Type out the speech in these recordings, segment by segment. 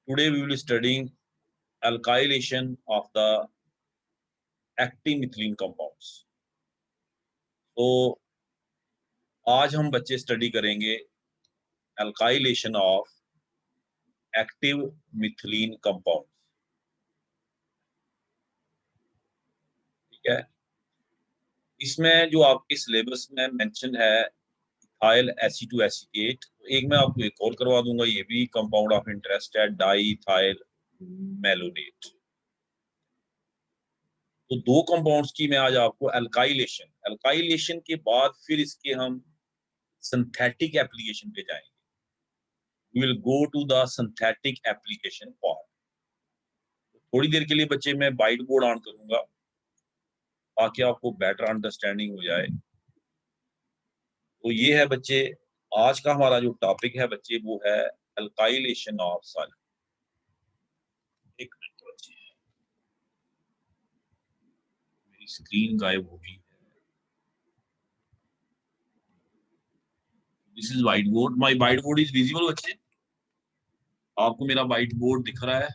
Today we will be studying alkylation of the active methylene compounds. तो आज हम बच्चे स्टडी करेंगे alkylation of active methylene compounds. ठीक है, इसमें जो आपके सिलेबस में मेंशन है इथाइल एसिटोएसिटेट, एक मैं आपको एक और करवा दूंगा, ये भी कंपाउंड ऑफ इंटरेस्ट है, डाईइथाइल मेलोनेट। तो दो कंपाउंड्स की मैं आज आपको अल्काइलेशन के बाद फिर इसके हम सिंथेटिक एप्लीकेशन पे जाएंगे। We will go to the synthetic application part. थोड़ी देर के लिए बच्चे मैं वाइट बोर्ड ऑन करूंगा ताकि आपको बेटर अंडरस्टैंडिंग हो जाए। तो ये है बच्चे, आज का हमारा जो टॉपिक है बच्चे वो है अल्काइलेशन ऑफ सॉल्वेंट। एक मिनट बच्चे, मेरी स्क्रीन गायब हो गई। This is white board, my white board is visible बच्चे, आपको मेरा व्हाइट बोर्ड दिख रहा है?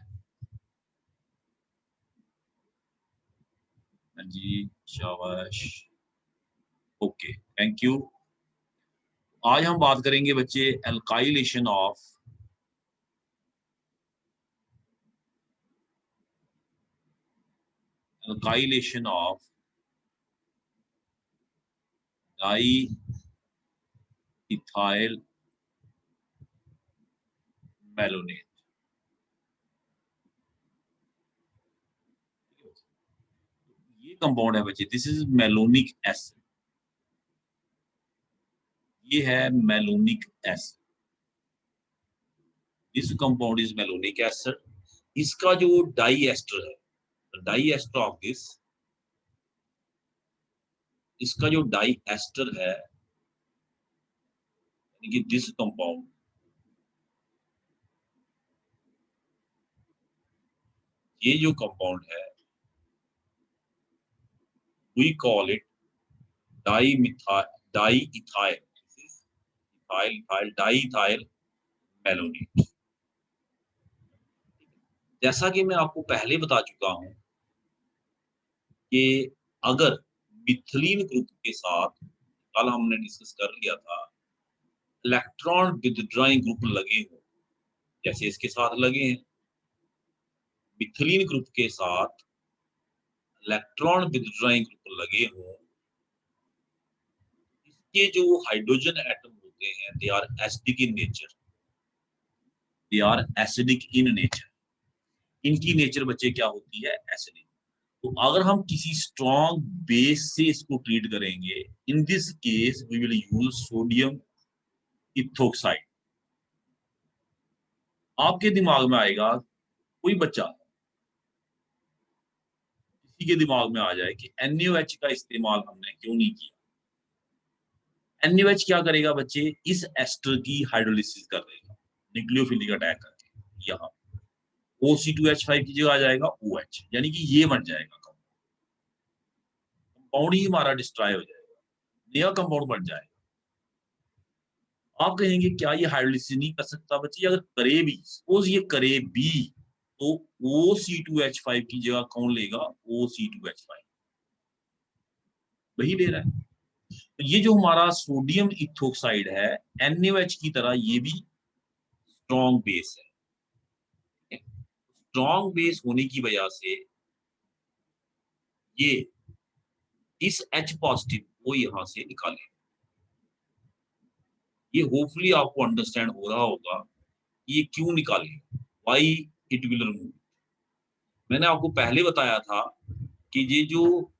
जी शाबाश, ओके, थैंक यू। आज हम बात करेंगे बच्चे अल्काइलेशन ऑफ डाईइथाइल मेलोनेट। ये कंपाउंड है बच्चे, दिस इज मेलोनिक एसिड, ये है malonic acid, this compound is malonic acid. इसका जो डाई एस्टर है, डाई एस्टर ऑफ दिस, इसका जो डाई एस्टर है यानी कि दिस कंपाउंड, ये जो कंपाउंड है we call it diethyl malonate. जैसा कि मैं आपको पहले बता चुका हूं कि अगर मिथिलीन ग्रुप के साथ, कल हमने डिस्कस कर लिया था, इलेक्ट्रॉन विथड्रॉइंग ग्रुप लगे हो, जैसे इसके साथ लगे हैं, मिथिलीन ग्रुप के साथ इलेक्ट्रॉन विथड्रॉइंग ग्रुप लगे हो, इसके जो हाइड्रोजन एटम होते हैं they are acidic in nature, they are acidic in nature. इनकी नेचर बच्चे क्या होती है? एसिडिक। तो अगर हम किसी स्ट्रॉन्ग बेस से इसको ट्रीट करेंगे, in this case we will use sodium ethoxide. आपके दिमाग में आएगा, कोई बच्चा किसी के दिमाग में आ जाए कि NaOH का इस्तेमाल हमने क्यों नहीं किया। NaOH क्या करेगा बच्चे? इस एस्टर की हाइड्रोलिसिस कर देगा, न्यूक्लियोफिलिक अटैक करके यहाँ OC2H5 की जगह आ जाएगा OH, यानी कि ये बन जाएगा कंपाउंड ही हमारा डिस्ट्रॉय हो जाएगा, नया कंपाउंड बन जाएगा। आप कहेंगे क्या ये हाइड्रोलिसिस नहीं कर सकता बच्चे? अगर करे भी, सपोज ये करे भी, तो OC2H5 की जगह कौन लेगा? OC2H5 वही ले रहा है। तो ये जो हमारा सोडियम इथोक्साइड है, NaOH की तरह ये भी स्ट्रॉन्ग बेस है। स्ट्रॉन्ग बेस होने की वजह से ये इस H पॉजिटिव को यहां से निकाले। ये होपफुली आपको अंडरस्टैंड हो रहा होगा ये क्यों निकाले, व्हाई इट विल रिमूव। मैंने आपको पहले बताया था कि ये जो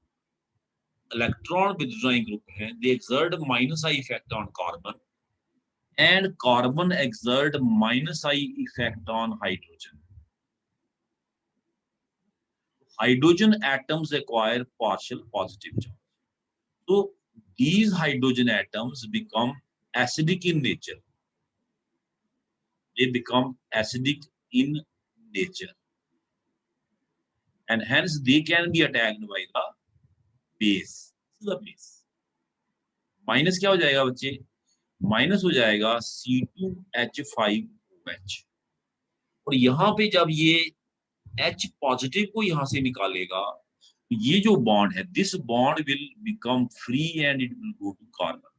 इलेक्ट्रॉन विथड्रॉइंग ग्रुप है, they exert minus I effect on carbon and carbon exert minus I effect on hydrogen. Hydrogen atoms acquire partial positive charge. So these hydrogen atoms become acidic in nature. They become acidic in nature. And hence they can be attacked by the base. This is the base. Minus क्या हो जाएगा बच्चे? Minus हो जाएगा C2H5OH। और यहाँ पे जब ये H पॉजिटिव को यहाँ से निकालेगा, ये जो बॉन्ड है, this bond will become free and it will go to carbon,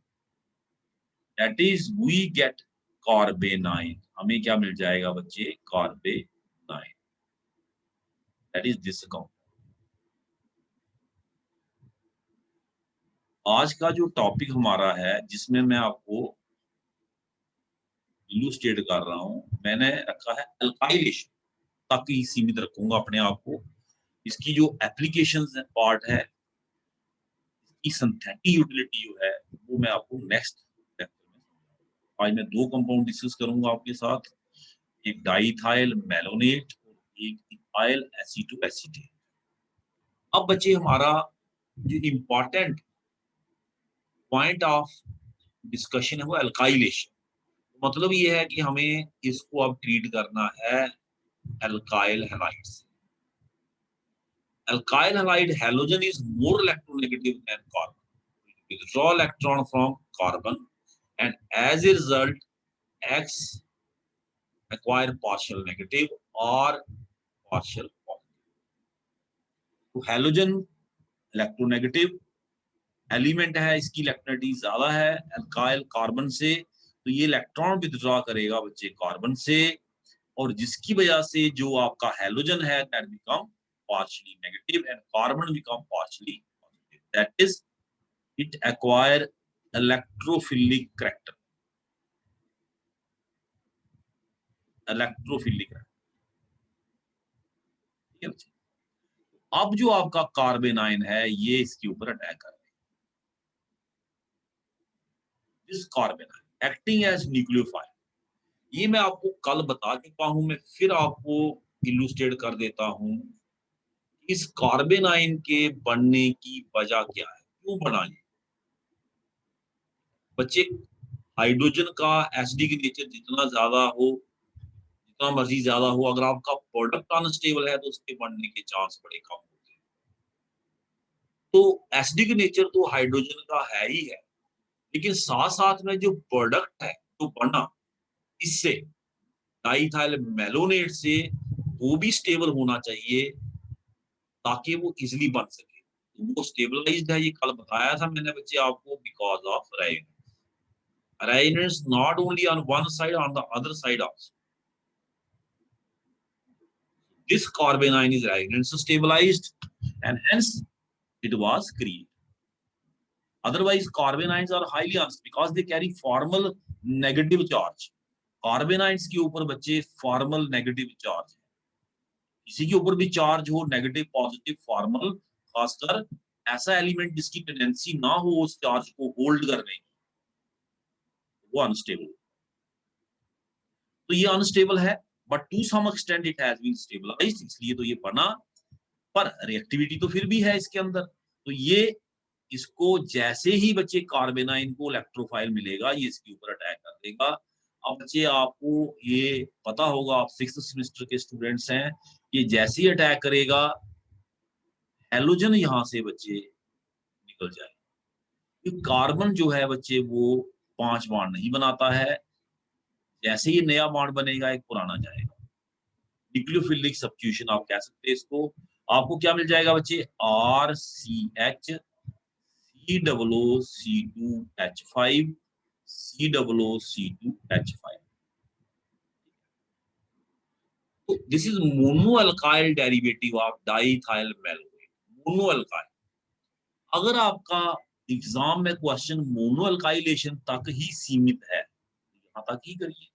that is we get carbanion. हमें क्या मिल जाएगा बच्चे? Carbanion, that is this compound. आज का जो टॉपिक हमारा है, जिसमें मैं आपको इलुस्ट्रेट कर रहा हूं, मैंने रखा है अल्काइलेशन, तक ही सीमित रखूंगा अपने आप को। इसकी जो एप्लीकेशन पार्ट है, इसकी सिंथेटिक यूटिलिटी जो है, वो मैं आपको नेक्स्ट लेक्चर में, आज मैं दो कंपाउंड डिस्कस करूंगा आपके साथ, एक डाइथाइल मेलोनेट और एक इथाइल एसीटोएसीटेट। अब बच्चे हमारा जो इंपॉर्टेंट पॉइंट ऑफ डिस्कशन है वो अल्काइलेशन। मतलब ये है कि हमें इसको अब ट्रीट करना है अल्काइल हैलाइड से। Alkyl halide halogen is more electronegative than carbon. It withdraw electron from carbon, and as a result, X acquire partial negative or partial positive. तो halogen electronegative एलिमेंट है, इसकी इलेक्ट्रोनेगेटिविटी ज्यादा है alkyl carbon से, तो ये electron withdraw करेगा बच्चे कार्बन से, और जिसकी वजह से जो आपका हैलोजन है that become partially negative and carbon become partially positive, that is it acquire electrophilic character, electrophilic character। अब जो आपका कार्बेनाइन है, ये इसके ऊपर अटैक कर रहे हैं। This carbanion acting as nucleophile, ये मैं आपको कल बता चुका हूं, मैं फिर आपको इलुस्ट्रेट कर देता हूं। इस कार्बेनाइन के बनने की वजह क्या है, क्यों बना ये बच्चे? हाइड्रोजन का एसिडिक नेचर जितना ज्यादा हो, जितना मर्जी ज्यादा हो, अगर आपका प्रोडक्ट अनस्टेबल है तो उसके बनने के चांस बड़े कम होते हैं। तो एसिडिक नेचर तो हाइड्रोजन का है ही है, लेकिन साथ साथ में जो प्रोडक्ट है तो बना इससे डाइथाइल मेलोनेट से, वो भी स्टेबल होना चाहिए ताकि वो इजिली बन सके। तो वो स्टेबलाइज्ड है, ये कल बताया था मैंने बच्चे आपको, because of resonance not only on one side, on the other side also. This carbanion is resonance stabilized and hence it was created. Otherwise, carbanions are highly unstable because they carry formal negative charge. Carbanions के ऊपर बच्चे formal negative charge है। किसी के ऊपर भी charge हो, negative positive formal, खासकर ऐसा एलिमेंट जिसकी टेंडेंसी ना हो उस चार्ज को होल्ड करने की, वो अनस्टेबल। तो ये अनस्टेबल है, but to some extent it has been stabilized, इसलिए तो ये बना, पर रिएक्टिविटी तो फिर भी है इसके अंदर। तो ये इसको जैसे ही बच्चे कार्बेनाइन को इलेक्ट्रोफाइल मिलेगा, ये इसके ऊपर अटैक कर देगा। अब बच्चे आपको ये पता होगा, आप 6th सेमेस्टर के स्टूडेंट्स हैं, ये जैसे ही अटैक करेगा हैलोजन यहां से बच्चे निकल जाए। कार्बन जो है बच्चे वो 5 बॉन्ड नहीं बनाता है, जैसे ही नया बॉन्ड बनेगा एक पुराना जाएगा। न्यूक्लियोफिलिक सब्स्टिट्यूशन आप कह सकते हैं इसको। आपको क्या मिल जाएगा बच्चे? RCH COO C2H5 COO C2H5। तो this is mono alkyl derivative of diethyl malonate, mono alkyl. अगर आपका एग्जाम में क्वेश्चन मोनो अल्काइलेशन तक ही सीमित है, यहां तक ही करिए।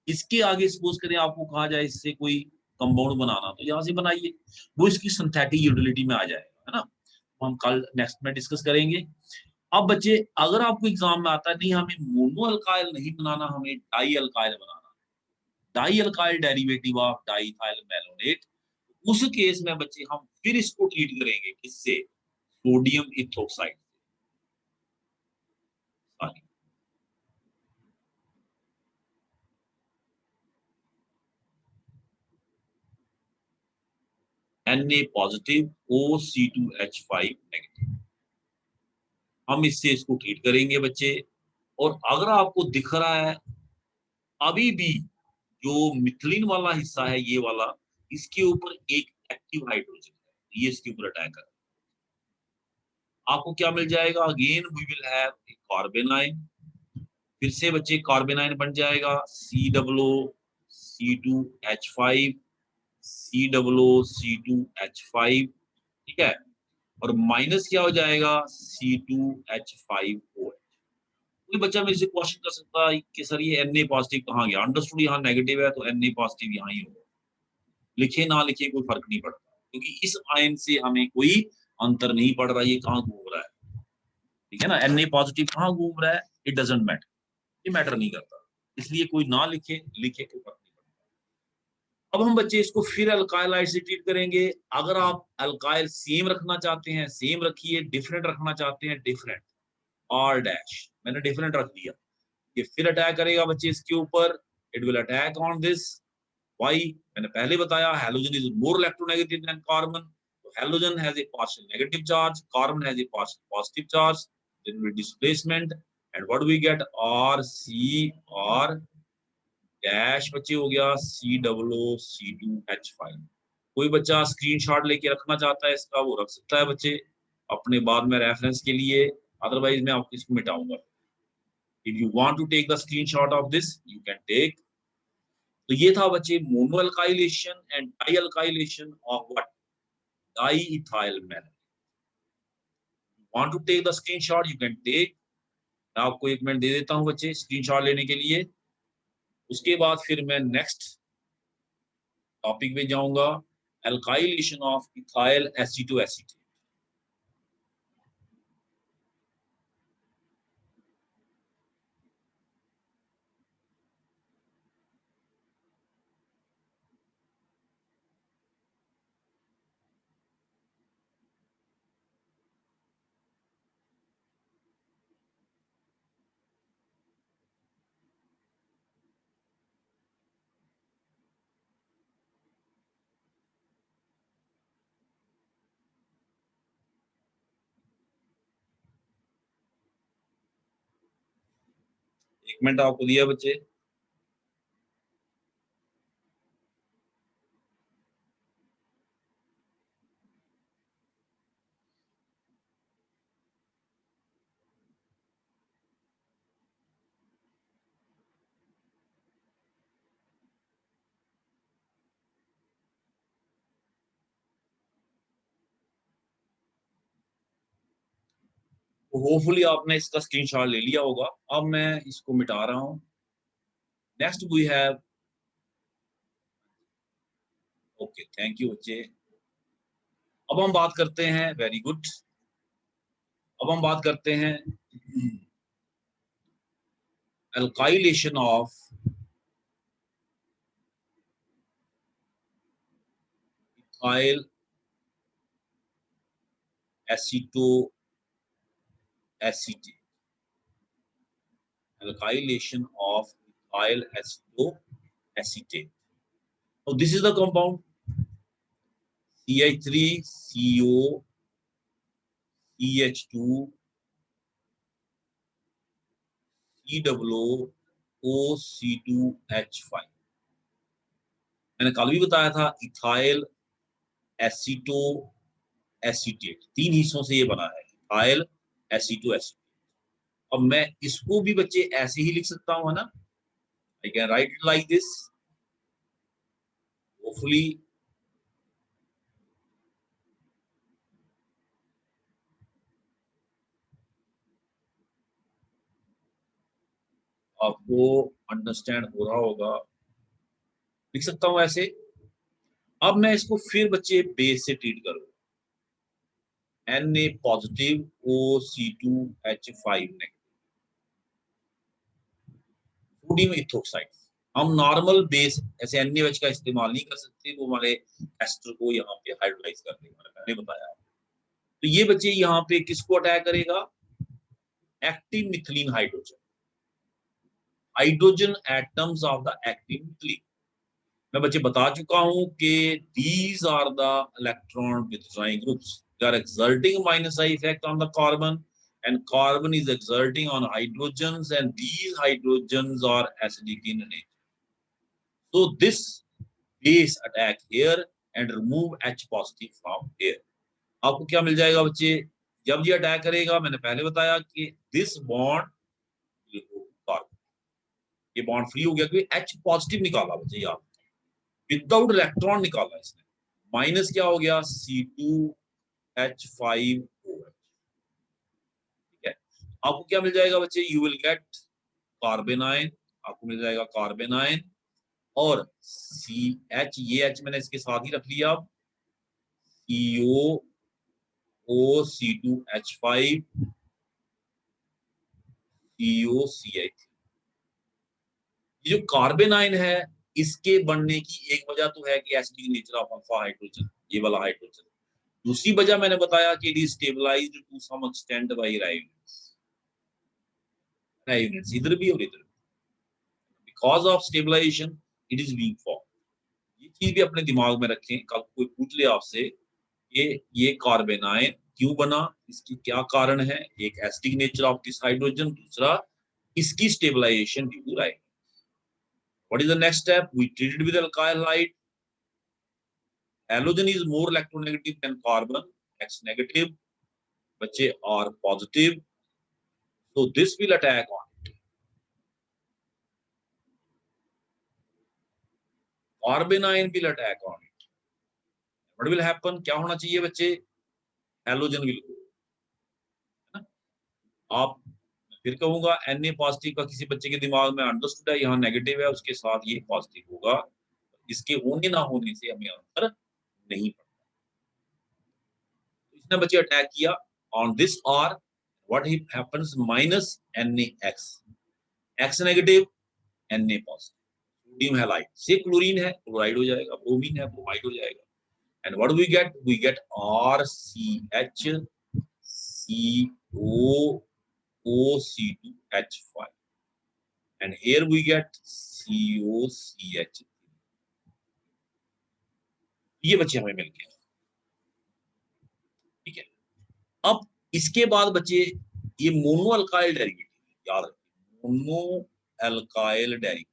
इसके आगे सपोज करें आपको कहा जाए इससे कोई कंपाउंड बनाना, तो यहाँ से बनाइए, वो इसकी सिंथेटिक यूटिलिटी में आ जाएगा, है ना। हम कल नेक्स्ट में डिस्कस करेंगे। अब बच्चे अगर आपको एग्जाम में आता है नहीं हमें मोनो अल्काइल नहीं बनाना, हमें die alkyl banana, die alkyl derivative of diethyl malonate, उस केस में बच्चे हम फिर इसको ट्रीट करेंगे किससे? Sodium ethoxide. Na positive OC2H5 negative, हम इससे इसको ट्रीट करेंगे बच्चे। और अगर आपको दिख रहा है अभी भी जो मिथिलीन वाला हिस्सा है ये वाला, इसके ऊपर एक एक्टिव हाइड्रोजन है, ये इसके ऊपर अटैक कर, आपको क्या मिल जाएगा? Again we will have a carbon ion, फिर से बच्चे कार्बन आयन बन जाएगा C+O, C2H5, C+O, C2H5, ठीक है, और माइनस क्या हो जाएगा? C2H5OH। कोई बच्चा मेरे से क्वेश्चन कर सकता है कि सर ये Na पॉजिटिव कहाँ गया? अंडरस्टूड यहाँ नेगेटिव है तो Na पॉजिटिव यहाँ ही होगा, लिखे ना लिखे कोई फर्क नहीं पड़ता, क्योंकि इस आयन से हमें कोई अंतर नहीं पड़ रहा, ये कहाँ घूम रहा है, ठीक है ना, Na पॉजिटिव कहाँ घूम रहा है, इट डजंट मैटर, ये मैटर नहीं करता, इसलिए कोई ना लिखे लिखे कोई फर्क नहीं पड़ता। अब हम बच्चे इसको फिर अल्काइल से ट्रीट करेंगे। अगर आप अल्काइल सेम रखना चाहते हैं सेम रखिए, डिफरेंट रखना चाहते हैं डिफरेंट, R डैश मैंने डिफरेंट रख दिया, ये फिर अटैक करेगा बच्चे इसके ऊपर, it will attack on this. Why? मैंने पहले बताया halogen is more electronegative than carbon, तो halogen has a partial negative charge, carbon has a partial positive charge, then will displacement and what we get? R dash बच्चे हो गया C+O, C2H5। कोई बच्चा screenshot लेके रखना चाहता है इसका, वो रख सकता है बच्चे अपने बाद में रेफरेंस के लिए, अदरवाइज मैं आपको इसको मिटाऊंगा। If you want to take the screenshot of this, you can take। तो ये था बच्चे mono alkylation and di alkylation of what? Diethyl मेनल। Want to take the screenshot, you can take. मैं आपको 1 मिनट दे देता हूं बच्चे स्क्रीनशॉट लेने के लिए, उसके बाद फिर मैं नेक्स्ट टॉपिक पे जाऊंगा, अल्काइलेशन ऑफ इथाइल एसीटोएसीटेट। एक मिनट आपको दिया बच्चे। होपफुली आपने इसका स्क्रीनशॉट ले लिया होगा। अब मैं इसको मिटा रहा हूं। Next we have, okay thank you बच्चे। अब हम बात करते हैं, वेरी गुड, अब हम बात करते हैं alkylation of ethyl acetoacetate, alkylation of ethyl acetoacetate. Now this is the compound CH3CO CH2 COO2H5। मैंने कल भी बताया था इथाइल एसीटोएसीटेट 3 हिस्सों से ये बना है, इथाइल एसीटोएसीटेट। अब मैं इसको भी बच्चे ऐसे ही लिख सकता हूं, है ना, I can write it like this, hopefully आपको अंडरस्टैंड हो रहा होगा, लिख सकता हूं ऐसे। अब मैं इसको फिर बच्चे बेस से ट्रीट करूँ, Na positive OC2H5 negative, sodium ethoxide. हम नॉर्मल बेस ऐसे NaOH का इस्तेमाल नहीं कर सकते, वो हमारे एस्टर को यहाँ पे हाइड्रोलाइज कर देगा, मैंने बताया। तो ये बच्चे यहाँ पे किसको अटैक करेगा? Active methylene hydrogen, hydrogen atoms of the active methylene. मैं बच्चे बता चुका हूं कि these are the electron withdrawing groups, they are exerting minus I effect on the carbon and carbon is exerting on hydrogens and these hydrogens are acidic in nature. So this base attack here and remove H positive from here. आपको क्या मिल जाएगा बच्चे, जब ये attack करेगा, मैंने पहले बताया कि दिस बॉन्ड, ये बॉन्ड फ्री हो गया क्योंकि H पॉजिटिव निकाला बच्चे, यार विदाउट इलेक्ट्रॉन निकाला इसने, माइनस क्या हो गया C2H5OH। ठीक है, आपको क्या मिल जाएगा बच्चे, you will get carbon ion, आपको मिल जाएगा कार्बन आयन, और CH, ये H मैंने इसके साथ ही रख लिया, अब CO, C2H5, COCH। ये जो कार्बन आयन है, इसके बनने की एक वजह तो है कि acidic nature of alpha hydrogen, ये वाला हाइड्रोजन। दूसरी वजह मैंने बताया कि it is stabilized to some extent by ribose, इधर भी और इधर भी, because of stabilization it is being form. ये चीज भी अपने दिमाग में रखें, कल कोई पूछ ले आपसे कि ये कार्बन आयन क्यों बना, इसकी क्या कारण है, एक acidic nature of this hydrogen, दूसरा इसकी stabilization due to ribose. What is the next step? We treated with alkyl halide. Halogen is more electronegative than carbon, X negative, बच्चे are positive, so this will attack on it. Carbon ion will attack on it. What will happen? क्या होना चाहिए बच्चे, halogen will go, है ना? आप फिर कहूंगा Na पॉजिटिव का किसी बच्चे के दिमाग में अंडरस्टूड है, यहाँ नेगेटिव है, उसके साथ ये पॉजिटिव होगा, इसके होने ना होने से हमें अंतर नहीं पड़ता। इसने बच्चे अटैक किया on this R, what happens, minus NaX, X negative, Na positive, sodium halide से क्लोरीन है, क्लोराइड हो जाएगा, ब्रोमीन है, ब्रोमाइड हो जाएगा, and what do we get? We get RCH COOC2H5, and here we get COCH। ये बच्चे हमें मिल गया, ठीक है। अब इसके बाद बच्चे ये मोनो अल्काइल डेरिवेटिव याद रखिए, mono alkyl derivative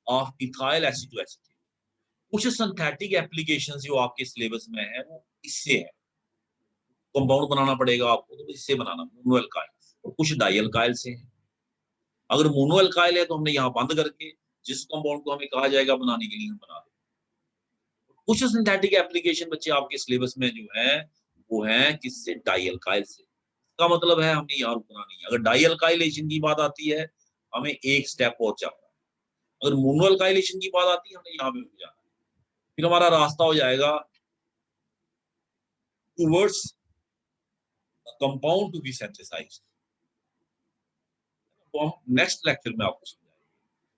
of ethyl acetoacetate. कुछ सिंथेटिक एप्लीकेशन जो आपके सिलेबस में है वो इससे है, कंपाउंड बनाना पड़ेगा आपको तो इससे बनाना मोनो अल्काइल, और कुछ डाई अल्काइल से है। अगर मोनो अल्काइल है तो हमने यहाँ बंद करके जिस कंपाउंड को हमें कहा जाएगा बनाने के लिए हम बना दें। कुछ सिंथेटिक एप्लीकेशन बच्चे आपके सिलेबस में जो है वो है किससे, डाई अल्काइल से। इसका मतलब है हमने यहाँ रुकना नहीं है, अगर डाई अल्काइलेशन की बात आती है हमें एक स्टेप और चलना है, अगर मोनो अल्काइलेशन की बात आती है हमने यहाँ पे रुक जाना है, फिर हमारा रास्ता हो जाएगा towards compound to be synthesized. तो हम नेक्स्ट लेक्चर में आपको समझाएंगे,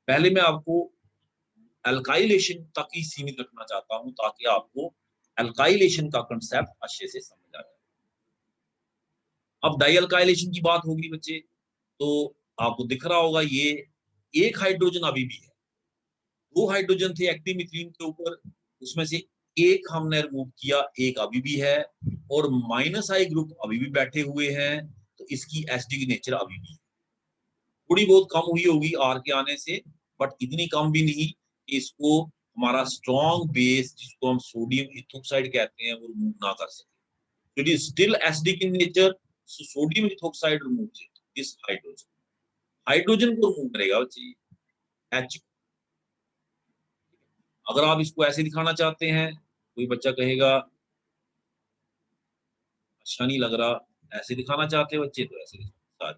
पहले मैं आपको अल्काइलेशन तक ही सीमित रखना चाहता हूं ताकि आपको अल्काइलेशन का कंसेप्ट अच्छे से समझ आ जाए। अब डाई अल्काइलेशन की बात होगी बच्चे, तो आपको दिख रहा होगा ये एक हाइड्रोजन अभी भी है, दो हाइड्रोजन थे एक्टिव मिथीन के ऊपर, उसमें से एक हमने रिमूव किया, एक अभी भी है, और माइनस आई ग्रुप अभी भी बैठे हुए हैं, तो इसकी एसिडिक नेचर अभी भी है। थोड़ी बहुत कम हुई होगी आर के आने से, बट इतनी कम भी नहीं कि इसको हमारा स्ट्रॉन्ग बेस जिसको हम सोडियम इथोक्साइड कहते हैं वो रिमूव ना कर सके। It is still acidic in nature, so sodium ethoxide removes it, this hydrogen, hydrogen को रिमूव करेगा बच्चे एच। अगर आप इसको ऐसे दिखाना चाहते हैं, कोई बच्चा कहेगा अच्छा नहीं लग रहा, ऐसे दिखाना चाहते हैं बच्चे तो ऐसे दिखाओ,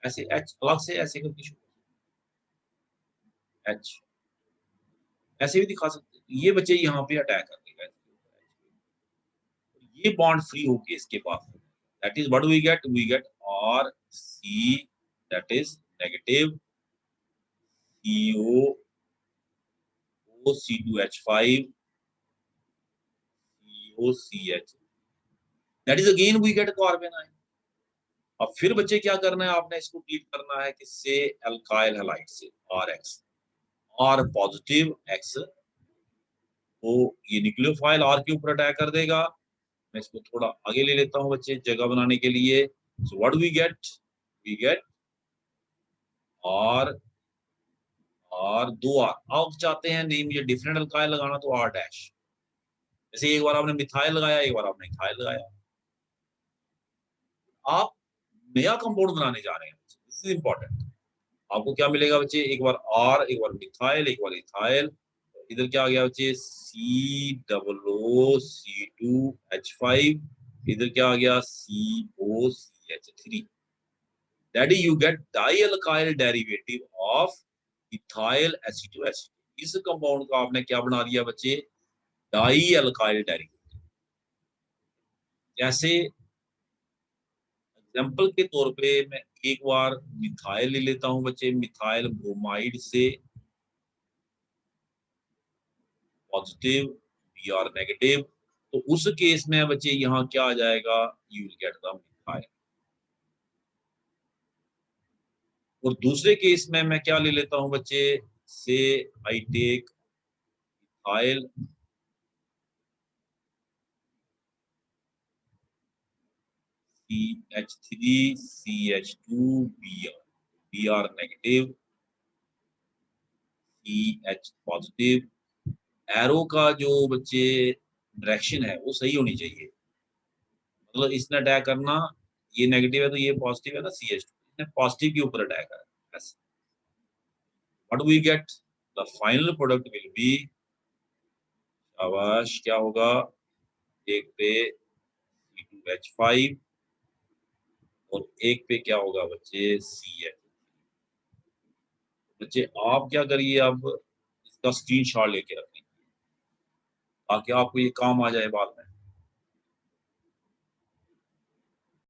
ऐसे एच अलग से ऐसे करके एच ऐसे भी दिखा सकते हैं। ये बच्चे यहाँ पे अटैक कर देगा, ये बॉन्ड फ्री होके इसके पास, that is what we get R C, that is negative, CO C2H5 COCH, that is again we get carbon ion. अब फिर बच्चे क्या करना है, आपने इसको ट्रीट करना है किससे, अल्काइल हैलाइड से, RX। R पॉजिटिव X, तो ये न्यूक्लियोफाइल R के ऊपर अटैक कर देगा। मैं इसको थोड़ा आगे ले लेता हूँ बच्चे जगह बनाने के लिए। So what we get R, दो R। आप चाहते हैं नेम ये डिफरेंट अल्काइल लगाना तो R डैश, जैसे एक बार आपने मिथाइल लगाया, एक बार आपने इथाइल लगाया, आप नया कंपाउंड बनाने जा रहे हैं। This is important. आपको क्या मिलेगा बच्चे, एक बार R, एक बार मिथाइल, एक बार इथाइल, इधर क्या आ गया बच्चे COO C2H5, इधर क्या आ गया COCH3। That is you get dialkyl derivative of ethyl acetoacetate. इस कंपाउंड का आपने क्या बना दिया बच्चे, डाइअल्काइल डेरिवेटिव। जैसे एग्जाम्पल के तौर पे मैं एक बार मिथाइल ले लेता हूं बच्चे, मिथाइल ब्रोमाइड से पॉजिटिव Br नेगेटिव, तो उस केस में बच्चे यहाँ क्या आ जाएगा, you will get the methyl. और दूसरे केस में मैं क्या ले लेता हूं बच्चे, say I take ethyl CH3 CH2 Br negative CH positive. Arrow का जो बच्चे डायरेक्शन है वो सही होनी चाहिए, मतलब इसने अटैक करना, ये नेगेटिव है तो ये पॉजिटिव है ना CH2, इसने पॉजिटिव के ऊपर अटैक करा। What we get, the final product will be, शाबाश क्या होगा, एक पे C2H5 और एक पे क्या होगा बच्चे CH। बच्चे आप क्या करिए, अब इसका स्क्रीनशॉट लेके रखें ताकि आपको ये काम आ जाए बाद में।